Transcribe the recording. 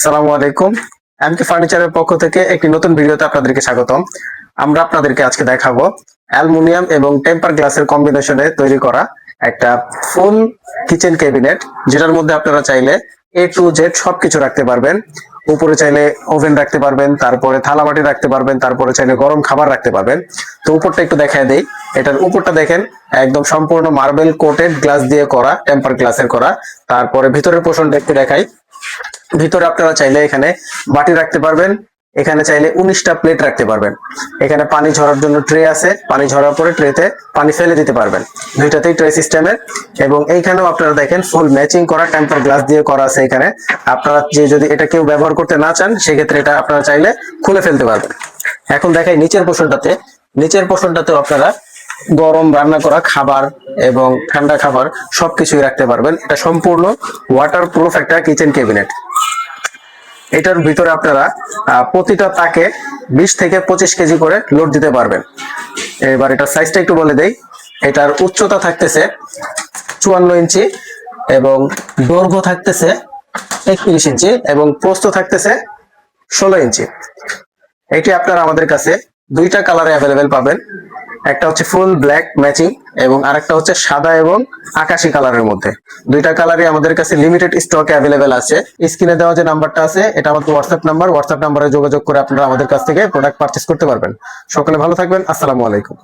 আসসালামু আলাইকুম। এমকে ফার্নিচারের পক্ষ থেকে একটি নতুন ভিডিওতে আপনাদেরকে স্বাগতম। আমরা আপনাদেরকে আজকে দেখাবো অ্যালুমিনিয়াম এবং টেম্পার গ্লাসের কম্বিনেশনে তৈরি করা একটা ফুল কিচেন ক্যাবিনেট, যেটার মধ্যে আপনারা চাইলে এ টু জেড সবকিছু রাখতে পারবেন। উপরে চাইলে ওভেন রাখতে পারবেন, তারপরে থালাবাটি রাখতে পারবেন, তারপরে চাইলে গরম খাবার রাখতে পারবেন। তো উপরটা একটু দেখায় দেই। এটার উপরটা দেখেন, একদম সম্পূর্ণ মার্বেল কোটেড গ্লাস দিয়ে করা, টেম্পার গ্লাসের করা। তারপরে ভিতরের পোর্শনটা একটু দেখাই। ভিতরে আপনারা চাইলে এখানে বাটি রাখতে পারবেন, এখানে চাইলে 19টা প্লেট রাখতে পারবেন। এখানে পানি ঝরার জন্য ট্রে আছে, পানি ঝরার পরে ট্রেতে পানি ফেলে দিতে পারবেন, দুইটাতেই ট্রে সিস্টেমের। এবং এইখানেও আপনারা দেখেন ফুল ম্যাচিং করা টেম্পার গ্লাস দিয়ে করা আছে। এখানে আপনারা যদি এটা কেউ ব্যবহার করতে না চান, সেক্ষেত্রে এটা আপনারা চাইলে খুলে ফেলতে পারবেন। এখন দেখাই নিচের পোর্শনটাতে। নিচের পোর্শনটাতেও আপনারা গরম রান্না করা খাবার এবং ঠান্ডা খাবার সবকিছুই রাখতে পারবেন। এটা সম্পূর্ণ ওয়াটার প্রুফ একটা কিচেন ক্যাবিনেট। এটার ভিতরে আপনারা প্রতিটা তাকে 20 থেকে 25 কেজি করে লোড দিতে পারবেন। এবার এটার সাইজটা একটু বলে দেই। এটার উচ্চতা থাকতেছে 54 ইঞ্চি এবং দৈর্ঘ্য থাকতেছে 31 ইঞ্চি এবং প্রস্থ থাকতেছে 16 ইঞ্চি। এটি আপনারা আমাদের কাছে দুইটা কালারে অ্যাভেলেবেল পাবেন। একটা হচ্ছে ফুল ব্ল্যাক ম্যাচিং এবং আরেকটা হচ্ছে সাদা এবং আকাশি কালারের মধ্যে। দুইটা কালারই আমাদের কাছে লিমিটেড স্টকে অ্যাভেলেবেল আছে। স্ক্রিনে দেওয়া যে নাম্বারটা আছে, এটা আমাদের হোয়াটসঅ্যাপ নাম্বার। হোয়াটসঅ্যাপ নাম্বারে যোগাযোগ করে আপনারা আমাদের কাছ থেকে প্রোডাক্ট পারচেজ করতে পারবেন। সকলে ভালো থাকবেন। আসসালামু আলাইকুম।